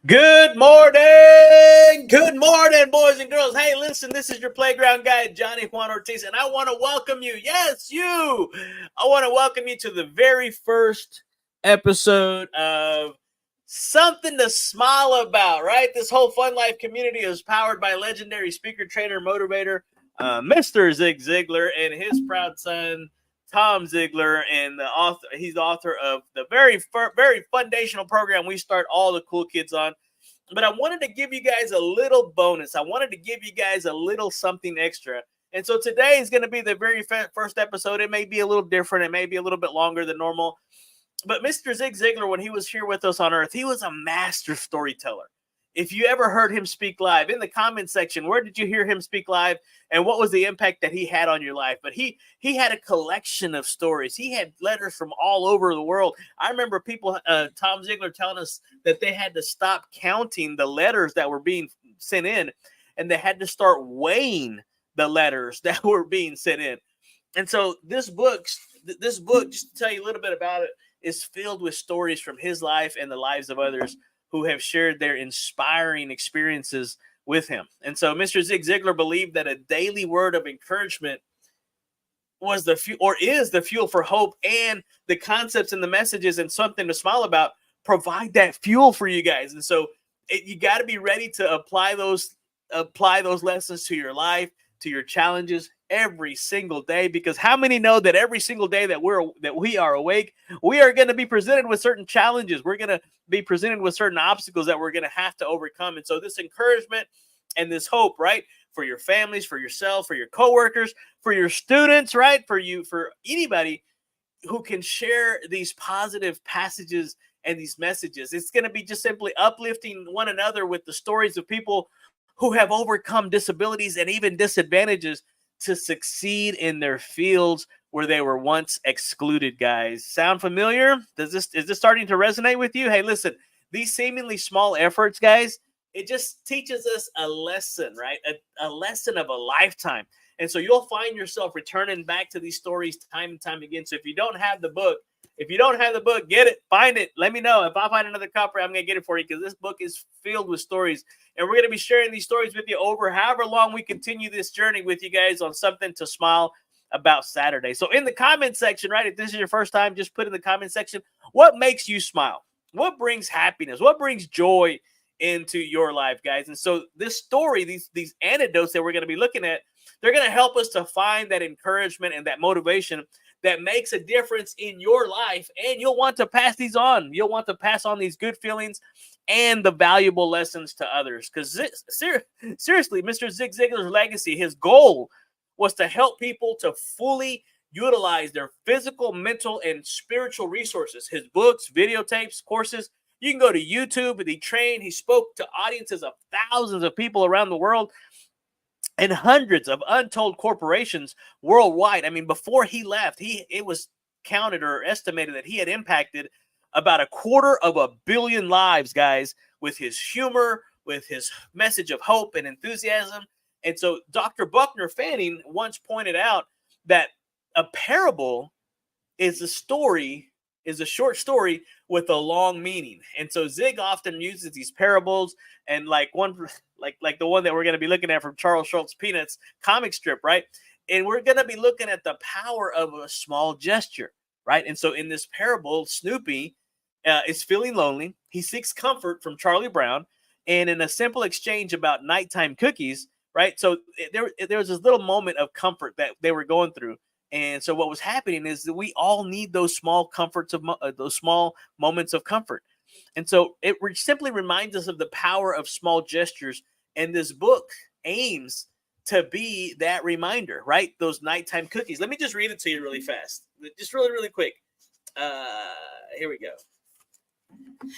Good morning! Good morning, boys and girls. Hey, listen, this is your playground guide, Johnny Juan Ortiz, and I want to welcome you. Yes, you! I want to welcome you to the very first episode of Something to Smile About, right? This whole Fun Life community is powered by legendary speaker, trainer, motivator, Mr. Zig Ziglar, and his proud son, Tom Ziglar, and he's the author of the very foundational program we start all the cool kids on. But I wanted to give you guys a little bonus. I wanted to give you guys a little something extra. And so today is going to be the very first episode. It may be a little different. It may be a little bit longer than normal. But Mr. Zig Ziglar, when he was here with us on Earth, he was a master storyteller. If you ever heard him speak live, in the comment section, where did you hear him speak live, and what was the impact that he had on your life? But he had a collection of stories. He had letters from all over the world. I remember people, Tom Ziglar, telling us that they had to stop counting the letters that were being sent in, and they had to start weighing the letters that were being sent in. And so this book, just to tell you a little bit about it, is filled with stories from his life and the lives of others who have shared their inspiring experiences with him. And so Mr. Zig Ziglar believed that a daily word of encouragement was the fuel, or is the fuel for hope, and the concepts and the messages and something to smile about provide that fuel for you guys. And so you got to be ready to apply those lessons to your life, to your challenges every single day, because how many know that every single day that we are awake, we are going to be presented with certain challenges. We're going to be presented with certain obstacles that we're going to have to overcome. And so this encouragement and this hope, right, for your families, for yourself, for your coworkers, for your students, right, for anybody who can share these positive passages and these messages. It's going to be just simply uplifting one another with the stories of people who have overcome disabilities and even disadvantages to succeed in their fields where they were once excluded, guys. Sound familiar? Is this starting to resonate with you? Hey, listen, these seemingly small efforts, guys, it just teaches us a lesson, right? A lesson of a lifetime. And so you'll find yourself returning back to these stories time and time again. So if you don't have the book, get it, find it. Let me know. If I find another copy, I'm going to get it for you, because this book is filled with stories. And we're going to be sharing these stories with you over however long we continue this journey with you guys on Something to Smile About Saturday. So in the comment section, right, if this is your first time, just put in the comment section, what makes you smile? What brings happiness? What brings joy into your life, guys? And so this story, these anecdotes that we're going to be looking at, they're going to help us to find that encouragement and that motivation that makes a difference in your life, and you'll want to pass these on. You'll want to pass on these good feelings and the valuable lessons to others. Because seriously, Mr. Zig Ziglar's legacy, his goal was to help people to fully utilize their physical, mental, and spiritual resources. His books, videotapes, courses, you can go to YouTube. He spoke to audiences of thousands of people around the world and hundreds of untold corporations worldwide. I mean, before he left, it was counted or estimated that he had impacted about 250 million lives, guys, with his humor, with his message of hope and enthusiasm. And so Dr. Buckner Fanning once pointed out that a parable is a short story with a long meaning. And so Zig often uses these parables, and like the one that we're going to be looking at from Charles Schultz Peanuts comic strip, right? And we're going to be looking at the power of a small gesture, right? And so in this parable, Snoopy is feeling lonely. He seeks comfort from Charlie Brown, and in a simple exchange about nighttime cookies, right? So there was this little moment of comfort that they were going through. And so what was happening is that we all need those small comforts those small moments of comfort. And so it simply reminds us of the power of small gestures. And this book aims to be that reminder, right? Those nighttime cookies. Let me just read it to you really fast. Just really, really quick. Here we go.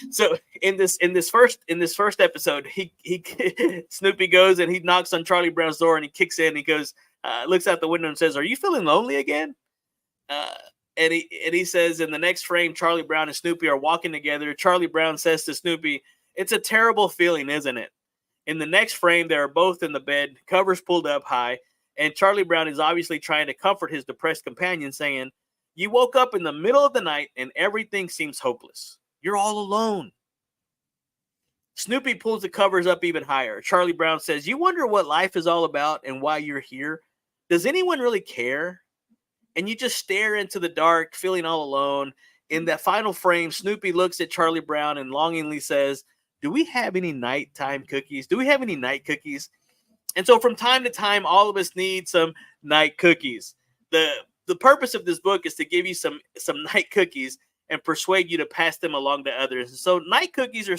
So in this first episode, he Snoopy goes and he knocks on Charlie Brown's door, and he kicks in. He goes, looks out the window and says, "Are you feeling lonely again?" And he says, in the next frame, Charlie Brown and Snoopy are walking together. Charlie Brown says to Snoopy, "It's a terrible feeling, isn't it?" In the next frame, they are both in the bed, covers pulled up high, and Charlie Brown is obviously trying to comfort his depressed companion, saying, "You woke up in the middle of the night and everything seems hopeless. You're all alone." Snoopy pulls the covers up even higher. Charlie Brown says, "You wonder what life is all about and why you're here? Does anyone really care?" And you just stare into the dark, feeling all alone. In that final frame, Snoopy looks at Charlie Brown and longingly says, "Do we have any nighttime cookies? Do we have any night cookies?" And so from time to time, all of us need some night cookies. The purpose of this book is to give you some night cookies and persuade you to pass them along to others. So night cookies are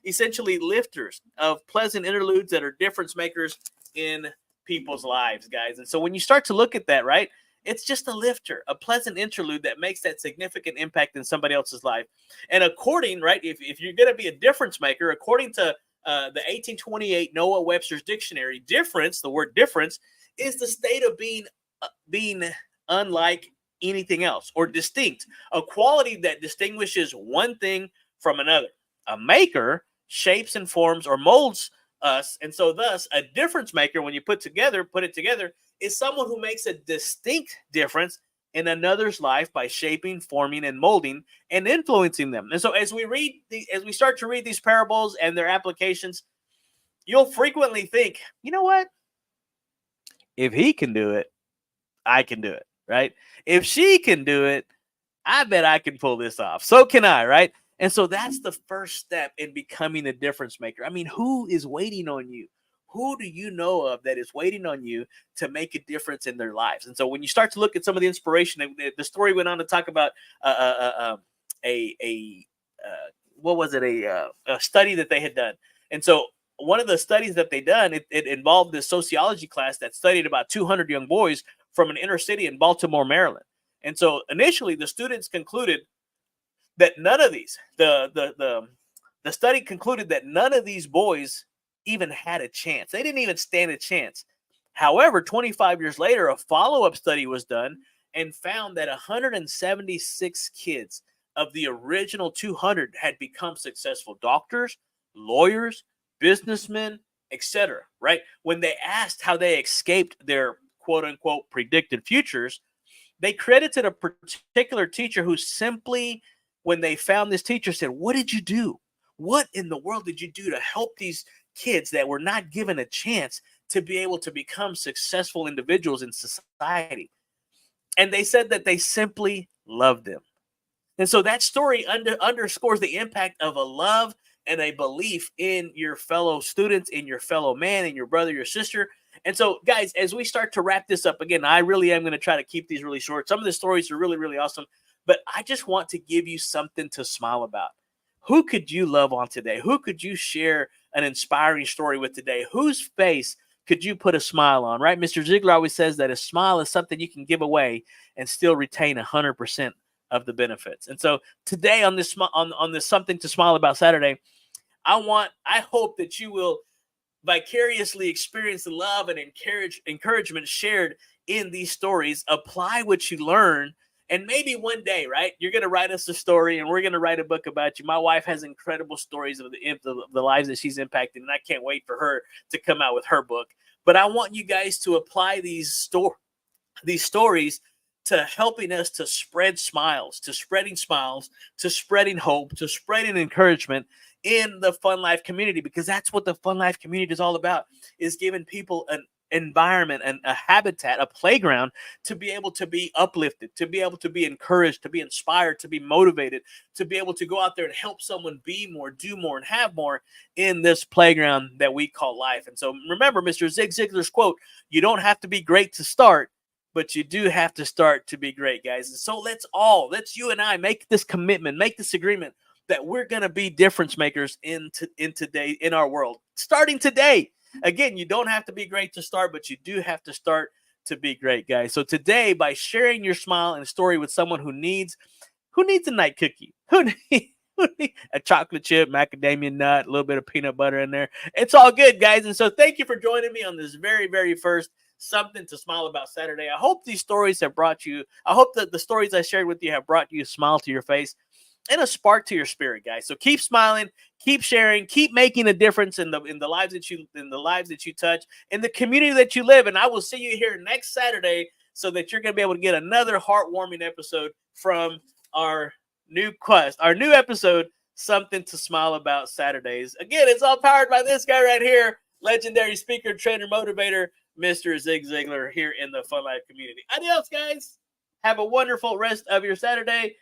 essentially lifters of pleasant interludes that are difference makers in people's lives, guys. And so when you start to look at that, right, it's just a lifter, a pleasant interlude that makes that significant impact in somebody else's life. And according, right, if you're going to be a difference maker, according to the 1828 Noah Webster's Dictionary, difference, the word difference, is the state of being unlike anything else or distinct, a quality that distinguishes one thing from another. A maker shapes and forms or molds us, and so thus a difference maker, when you put it together, is someone who makes a distinct difference in another's life by shaping, forming, and molding and influencing them. And so as we start to read these parables and their applications, you'll frequently think, you know what? If he can do it, I can do it, right? If she can do it, I bet I can pull this off. So can I, right? And so that's the first step in becoming a difference maker. I mean, who is waiting on you? Who do you know of that is waiting on you to make a difference in their lives? And so when you start to look at some of the inspiration, the story went on to talk about a study that they had done. And so one of the studies that they done, it involved this sociology class that studied about 200 young boys from an inner city in Baltimore, Maryland. And so initially the students concluded that none of these, the study concluded that none of these boys even had a chance. They didn't even stand a chance. However, 25 years later, a follow-up study was done and found that 176 kids of the original 200 had become successful doctors, lawyers, businessmen, etc. Right? When they asked how they escaped their quote-unquote predicted futures, they credited a particular teacher who simply, when they found this teacher, said, "What did you do? What in the world did you do to help these kids that were not given a chance to be able to become successful individuals in society?" And they said that they simply loved them. And so that story underscores the impact of a love and a belief in your fellow students, in your fellow man, in your brother, your sister. And so, guys, as we start to wrap this up, again, I really am going to try to keep these really short. Some of the stories are really, really awesome, but I just want to give you something to smile about. Who could you love on today? Who could you share an inspiring story with today? Whose face could you put a smile on, right? Mr. Ziglar always says that a smile is something you can give away and still retain 100% of the benefits. And so today on this Something to Smile About Saturday, I hope that you will vicariously experience the love and encouragement shared in these stories. Apply what you learn, and maybe one day, right, you're going to write us a story and we're going to write a book about you. My wife has incredible stories of the lives that she's impacted, and I can't wait for her to come out with her book. But I want you guys to apply these stories to helping us to spread smiles, to spreading hope, to spreading encouragement in the Fun Life community, because that's what the Fun Life community is all about, is giving people an environment and a habitat, a playground to be able to be uplifted, to be able to be encouraged, to be inspired, to be motivated, to be able to go out there and help someone be more, do more, and have more in this playground that we call life. And so remember Mr. Zig Ziglar's quote, "You don't have to be great to start, but you do have to start to be great," guys. And so let's you and I make this commitment, make this agreement that we're going to be difference makers in our world, starting today. Again, you don't have to be great to start, but you do have to start to be great, guys. So today, by sharing your smile and story with someone who needs a night cookie, who needs a chocolate chip, macadamia nut, a little bit of peanut butter in there, it's all good, guys. And so thank you for joining me on this very, very first Something to Smile About Saturday. I hope these stories have brought you, I hope that the stories I shared with you have brought you a smile to your face and a spark to your spirit, guys. So keep smiling, keep sharing, keep making a difference in the lives that you touch, in the community that you live. And I will see you here next Saturday so that you're going to be able to get another heartwarming episode from our new episode, something to smile about Saturdays. Again, it's all powered by this guy right here, legendary speaker, trainer, motivator, Mr. Zig Ziglar, here in the Fun Life community. Adios, guys. Have a wonderful rest of your Saturday.